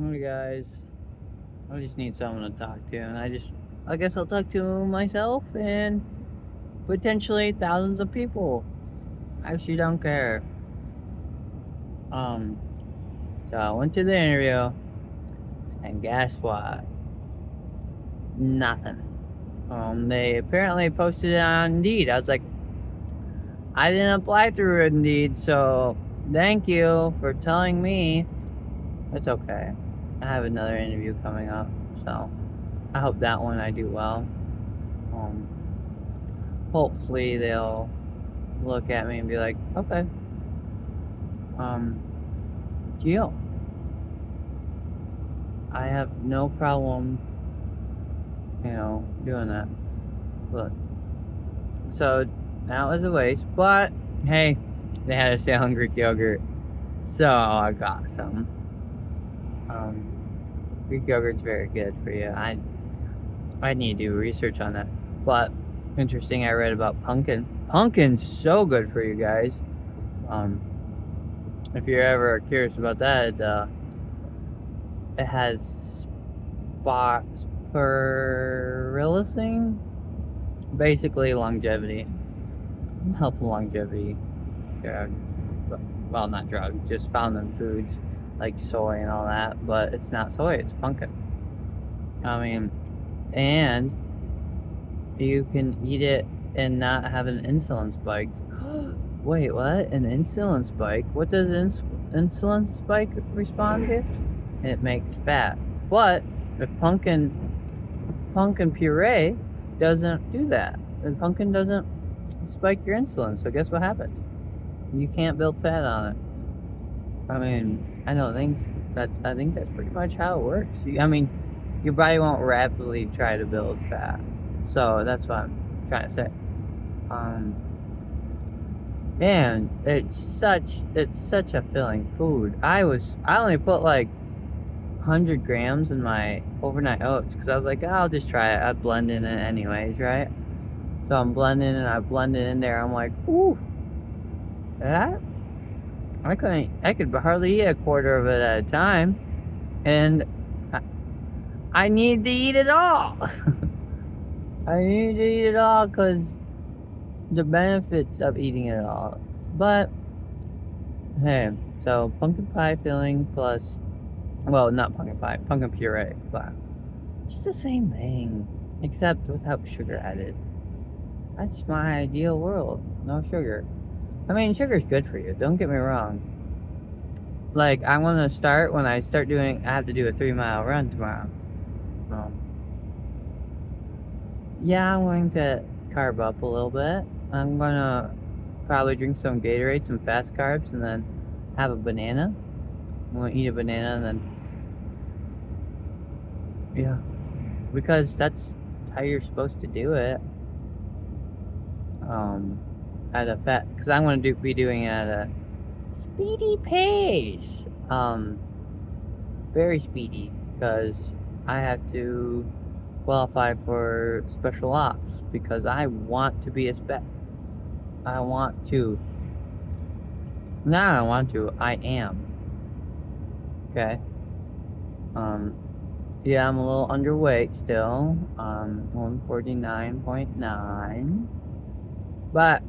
Hey guys, I just need someone to talk to, and I guess I'll talk to myself and potentially thousands of people. I actually don't care. Um, so I went to the interview, and guess what? Nothing. They apparently posted it on Indeed. I was like, I didn't apply through Indeed, so thank you for telling me. It's okay. I have another interview coming up, so I hope that one I do well. Um, Hopefully they'll look at me and be like, okay, deal. I have no problem, doing that. But so that was a waste. But hey, they had a sale on Greek yogurt, so I got some. Greek yogurt's very good for you. I need to do research on that. But interesting, I read about pumpkin. Pumpkin's so good for you guys. If you're ever curious about that, it has spirulacin, basically longevity, health and longevity drug. Well, not drug, just found in foods like soy and all that, but it's not soy, it's pumpkin. And you can eat it and not have an insulin spike. Wait, what? An insulin spike? What does insulin spike respond to? It makes fat. But if pumpkin puree doesn't do that, and pumpkin doesn't spike your insulin, so guess what happens? You can't build fat on it. I think that's pretty much how it works. Your body won't rapidly try to build fat. So that's what I'm trying to say. Man, it's such a filling food. I only put like 100 grams in my overnight oats because I was like, I'll just try it. I blend in it anyways, right? So I'm blending and I blend it in there. I'm like, ooh, that I could hardly eat a quarter of it at a time, and I need to eat it all. I need to eat it all because the benefits of eating it all. But hey, so pumpkin pie filling plus, well, not pumpkin pie, pumpkin puree, but just the same thing, except without sugar added. That's my ideal world. No sugar. Sugar's good for you, don't get me wrong. Like, I want to start, when I start doing, I have to do a 3-mile run tomorrow. Yeah, I'm going to carb up a little bit. I'm going to probably drink some Gatorade, some fast carbs, and then have a banana. I'm going to eat a banana and then, yeah. Because that's how you're supposed to do it. Because I'm going to be doing it at a speedy pace. Very speedy, because I have to qualify for special ops because I want to be a spec. I am. Okay. Yeah, I'm a little underweight still. 149.9. But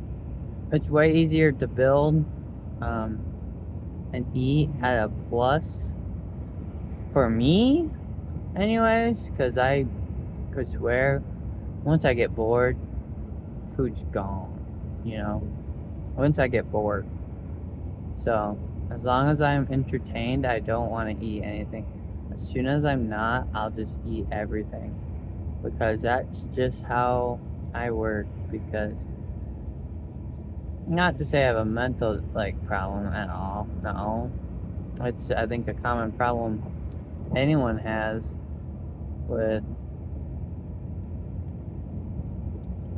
it's way easier to build and eat at a plus for me anyways, because I could swear once I get bored, food's gone, once I get bored. So as long as I'm entertained, I don't want to eat anything. As soon as I'm not, I'll just eat everything, because that's just how I work. Because, not to say I have a mental problem at all, no. It's, I think, a common problem anyone has with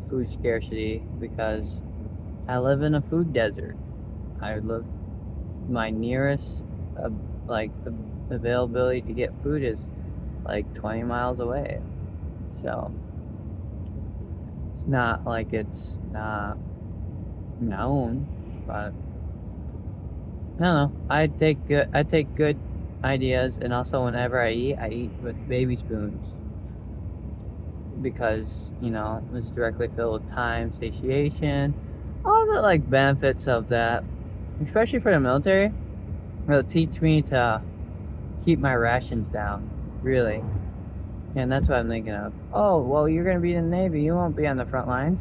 food scarcity, because I live in a food desert. My nearest availability to get food is like 20 miles away. So it's not like it's not known, but I don't know. I take good ideas. And also, whenever I eat with baby spoons because, you know, it's directly filled with time, satiation, all the like benefits of that, especially for the military. It'll teach me to keep my rations down, really. And that's what I'm thinking of. Oh, well, you're going to be in the Navy. You won't be on the front lines.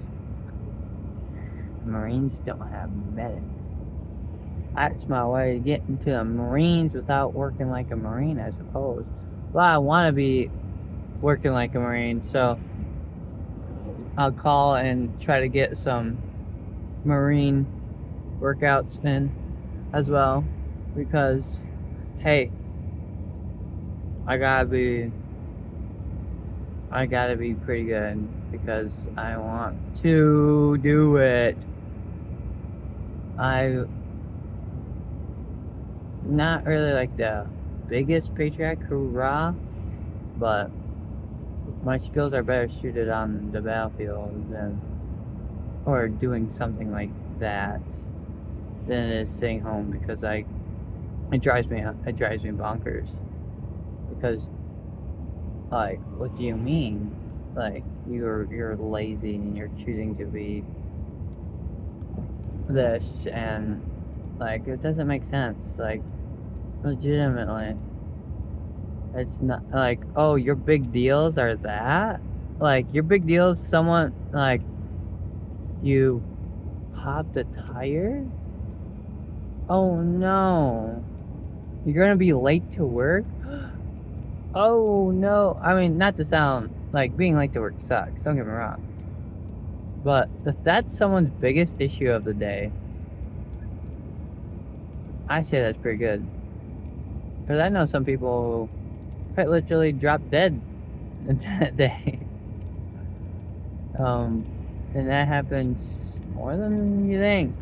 Marines don't have medics. That's my way to get into the Marines without working like a Marine, I suppose. Well, I want to be working like a Marine, so I'll call and try to get some Marine workouts in as well. Because, hey, I gotta be pretty good because I want to do it. I not really like the biggest patriot, hoorah, but my skills are better suited on the battlefield than, or doing something like that, than it is staying home, because it drives me bonkers. Because, like, what do you mean? Like, you're lazy and you're choosing to be this, and like, it doesn't make sense. Like, legitimately, it's not like, oh, your big deals are that. Like, your big deals, someone like you popped a tire. Oh no, you're gonna be late to work. Oh no, I mean, not to sound like being late to work sucks, don't get me wrong, but if that's someone's biggest issue of the day, I say that's pretty good. Because I know some people who quite literally drop dead that day. And that happens more than you think.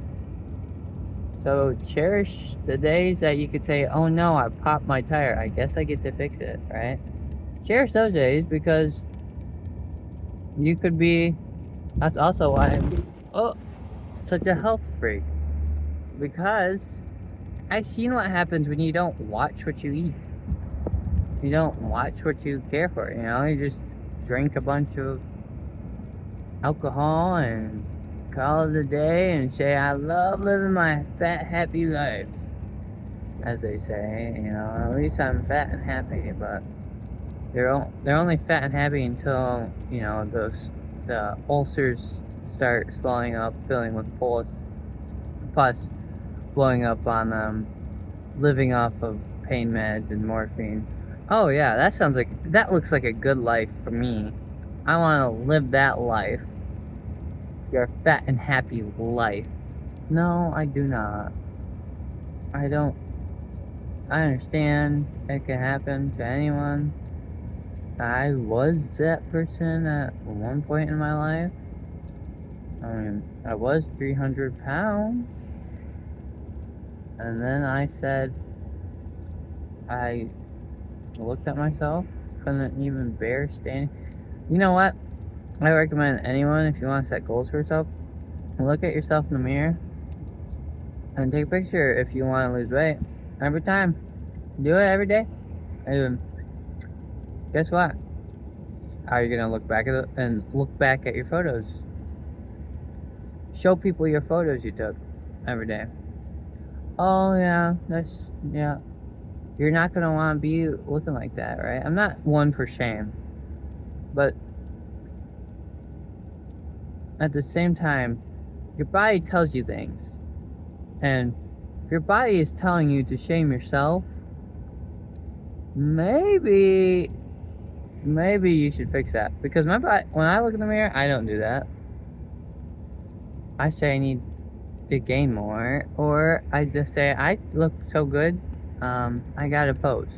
So cherish the days that you could say, oh no, I popped my tire, I guess I get to fix it, right? Cherish those days, because you could be, that's also why I'm such a health freak. Because I've seen what happens when you don't watch what you eat. You don't watch what you care for, you know? You just drink a bunch of alcohol and call it a day and say, I love living my fat, happy life, as they say. You know, at least I'm fat and happy, but they're only fat and happy until, you know, the ulcers start swelling up, filling with pus, blowing up on them, living off of pain meds and morphine. Oh yeah, that looks like a good life for me. I want to live that life. Your fat and happy life. No, I do not. I don't. I understand it can happen to anyone. I was that person at one point in my life. I mean, I was 300 pounds. And then I said, I looked at myself, couldn't even bear standing. You know what? I recommend anyone, if you want to set goals for yourself, look at yourself in the mirror and take a picture if you want to lose weight. Every time. Do it every day. And guess what? Are you going to look back at it and look back at your photos? Show people your photos you took every day. Oh yeah, yeah. You're not going to want to be looking like that, right? I'm not one for shame. But at the same time, your body tells you things. And if your body is telling you to shame yourself, maybe you should fix that. Because my body, when I look in the mirror, I don't do that. I say I need to gain more, or I just say I look so good, I gotta pose.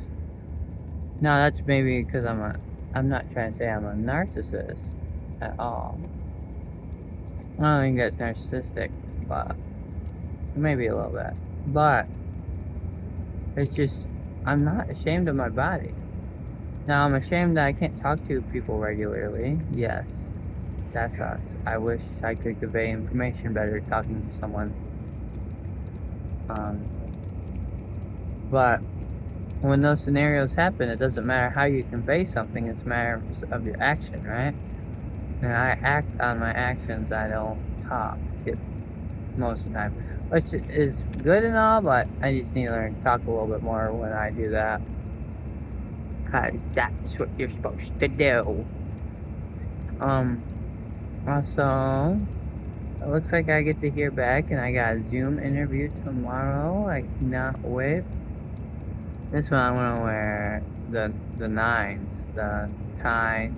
Now that's maybe because I'm not trying to say I'm a narcissist at all. I don't think that's narcissistic, but maybe a little bit. But it's just, I'm not ashamed of my body. Now I'm ashamed that I can't talk to people regularly. Yes, that sucks. I wish I could convey information better talking to someone. But when those scenarios happen, it doesn't matter how you convey something, it's a matter of your action, right? And I act on my actions, I don't talk most of the time. Which is good and all, but I just need to learn to talk a little bit more when I do that. Because that's what you're supposed to do. Also, it looks like I get to hear back, and I got a Zoom interview tomorrow. I cannot wait. This one I'm gonna wear the nines, the tie.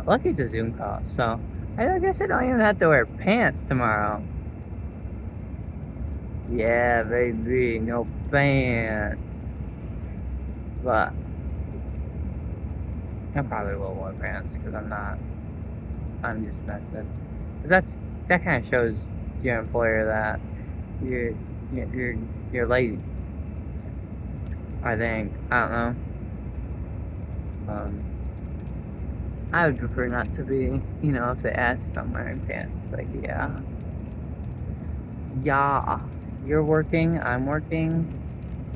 Lucky it's a Zoom call, so I guess I don't even have to wear pants tomorrow. Yeah, baby, no pants. But I probably will wear pants because I'm just messing. Cause that kind of shows your employer that you're lazy. I think. I don't know. I would prefer not to be. If they ask if I'm wearing pants, it's like, yeah. You're working, I'm working.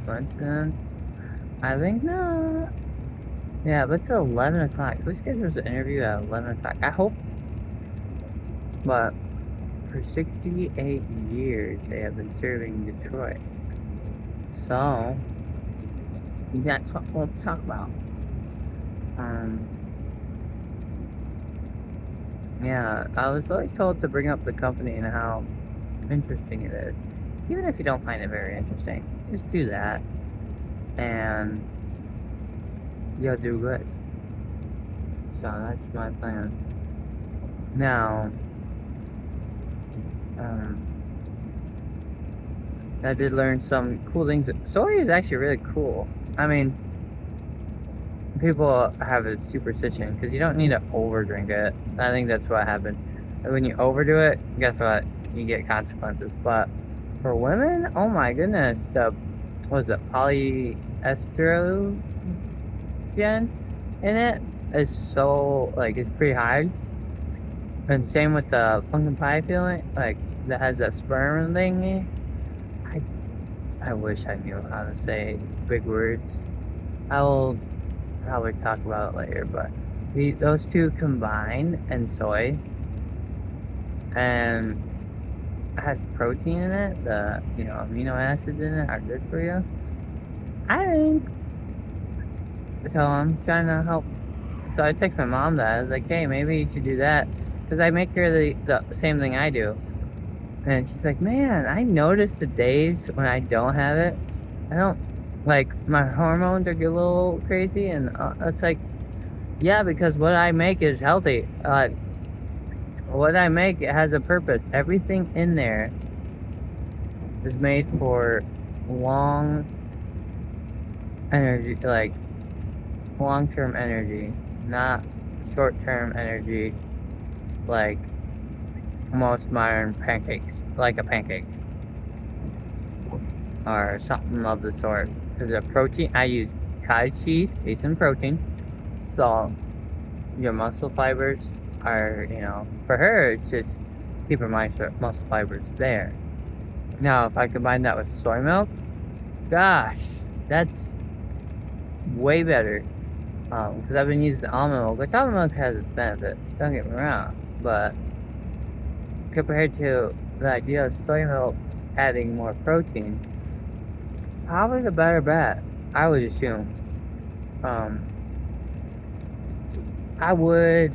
For instance, I think not. Yeah, but it's 11 o'clock. Who schedules the interview at 11 o'clock? I hope. But for 68 years, they have been serving Detroit. So, that's what we'll talk about. Yeah, I was always told to bring up the company and how interesting it is. Even if you don't find it very interesting, just do that. And you'll do good. So that's my plan. Now, I did learn some cool things. Soy is actually really cool. I mean, people have a superstition because you don't need to overdrink it. I think that's what happened. When you overdo it, guess what? You get consequences. But for women, oh my goodness, what is it, polyestrogen in it is so, it's pretty high. And same with the pumpkin pie feeling, that has that sperm thingy. I wish I knew how to say big words. I will probably talk about it later, but those two combined and soy and has protein in it, the amino acids in it are good for you, I think. So I'm trying to help. So I text my mom that. I was like, hey, maybe you should do that, because I make her the same thing I do. And she's like, man, I notice the days when I don't have it, I don't, my hormones are a little crazy, and it's like, yeah, because what I make is healthy. What I make has a purpose. Everything in there is made for long energy, long-term energy, not short-term energy, like most modern pancakes, like a pancake or something of the sort. Because the protein, I use cottage cheese, casein protein, so your muscle fibers are, for her, it's just keep her muscle fibers there. Now, if I combine that with soy milk, gosh, that's way better. Because I've been using almond milk, which almond milk has its benefits, don't get me wrong, but compared to the idea of soy milk adding more protein, probably the better bet, I would assume. I would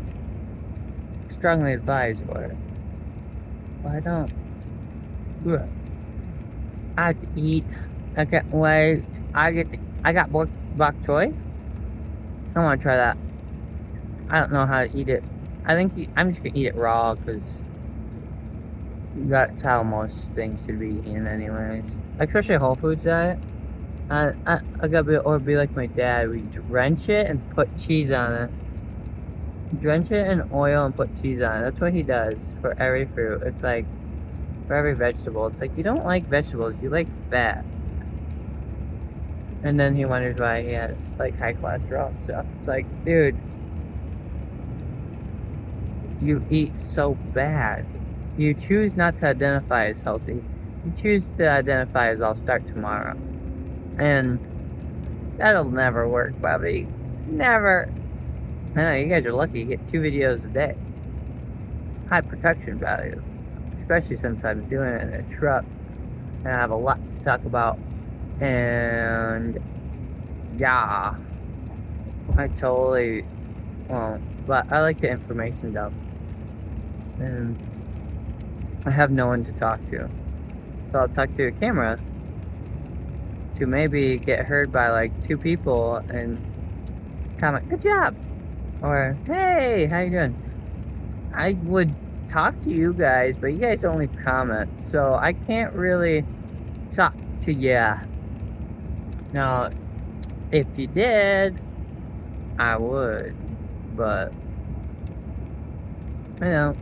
strongly advise for it, but I don't. Ugh. I have to eat. I can't wait. I got bok choy. I want to try that. I don't know how to eat it. I think I'm just gonna eat it raw, because that's how most things should be eaten anyways. Especially Whole Foods diet. I gotta be like my dad. We drench it and put cheese on it. Drench it in oil and put cheese on it. That's what he does for every fruit. It's like for every vegetable. It's like, you don't like vegetables, you like fat. And then he wonders why he has high cholesterol stuff. It's like, dude, you eat so bad. You choose not to identify as healthy. You choose to identify as I'll start tomorrow. And That'll never work, Bobby. Never. I know, you guys are lucky you get 2 videos a day. High production value. Especially since I'm doing it in a truck. And I have a lot to talk about. And yeah. I totally won't. But I like the information dump. And I have no one to talk to. So I'll talk to a camera to maybe get heard by like 2 people and comment, good job, or hey, how you doing? I would talk to you guys, but you guys don't leave comments, so I can't really talk to ya. Now, if you did, I would, but you know,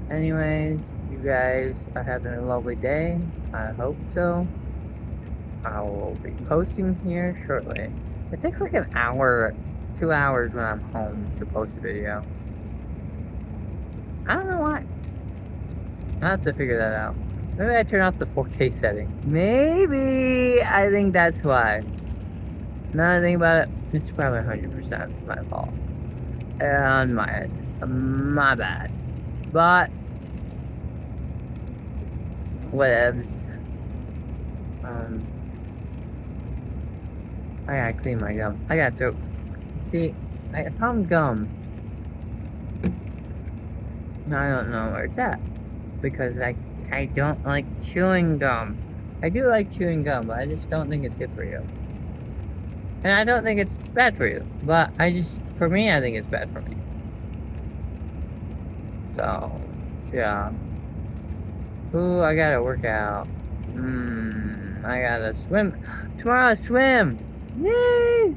anyways, you guys are having a lovely day. I hope so. I will be posting here shortly. It takes like an hour, 2 hours when I'm home to post a video. I don't know why. I'll have to figure that out. Maybe I turn off the 4K setting. Maybe I think that's why. Now I think about it, it's probably 100% my fault. And my bad. But whatevs. I gotta clean my gum. I gotta throw. See, I found gum. Now I don't know where it's at. Because I don't like chewing gum. I do like chewing gum, but I just don't think it's good for you. And I don't think it's bad for you. But for me, I think it's bad for me. So, yeah. Ooh, I gotta work out. I gotta swim. Tomorrow I swim! Yay!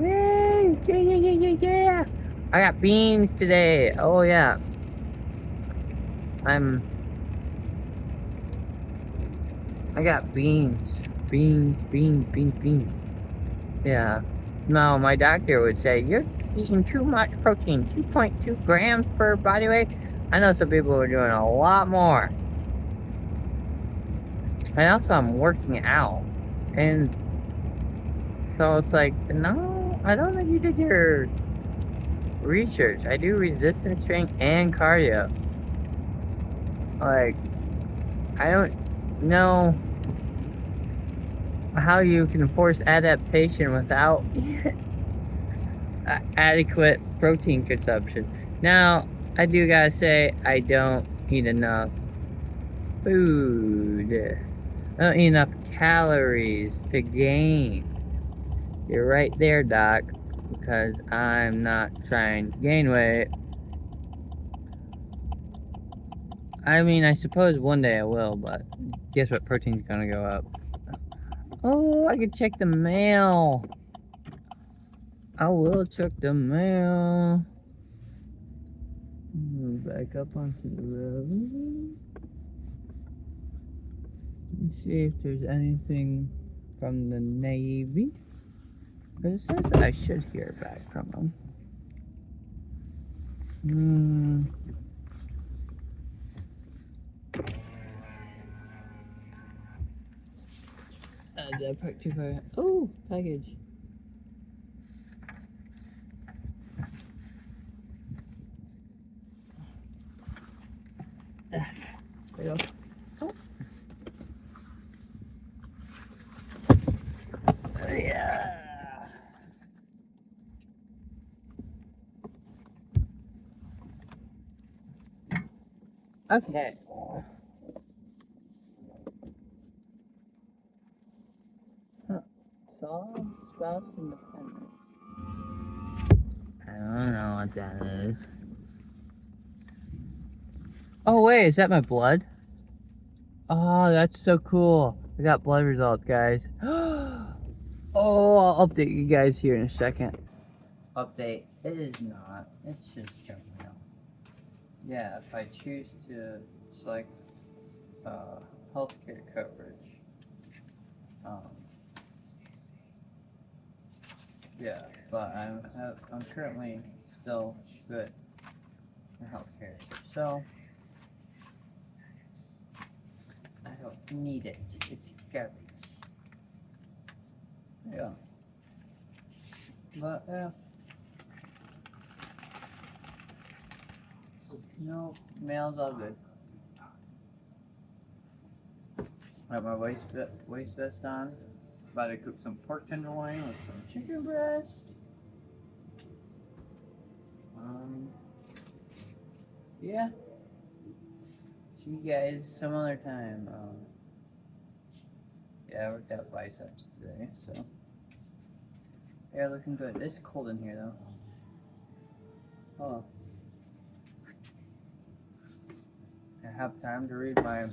Yay! Yeah, yeah, yeah, yeah, yeah! I got beans today. Oh, yeah. I got beans. Beans. Yeah. No, my doctor would say, you're eating too much protein. 2.2 grams per body weight. I know some people are doing a lot more. And also, I'm working out. And so it's like, no, I don't think you did your research. I do resistance training and cardio. Like, I don't know how you can force adaptation without adequate protein consumption. Now, I do gotta say, I don't eat enough food. I don't eat enough calories to gain. You're right there, Doc, because I'm not trying to gain weight. I mean, I suppose one day I will, but guess what? Protein's gonna go up. Oh, I could check the mail. I will check the mail. Move back up onto the road. Let's see if there's anything from the Navy. But it says that I should hear back from them. Did I park too far? Oh, package. There you go. Oh. Yeah. Okay. Solid spouse independence. I don't know what that is. Oh wait, is that my blood? Oh, that's so cool. I got blood results, guys. Oh, I'll update you guys here in a second. Update. It is not. It's just jumping out. Yeah, if I choose to select healthcare coverage, yeah, but I'm currently still good in healthcare. So I don't need it. It's garbage. Yeah. But no, mail's all good. I have my waist vest on. About to cook some pork tenderloin with some chicken breast. Yeah. See you guys some other time. Yeah, I worked out biceps today, so yeah, looking good. It's cold in here though. Oh, I have time to read my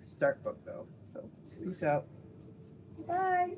start book though. So peace out. Bye.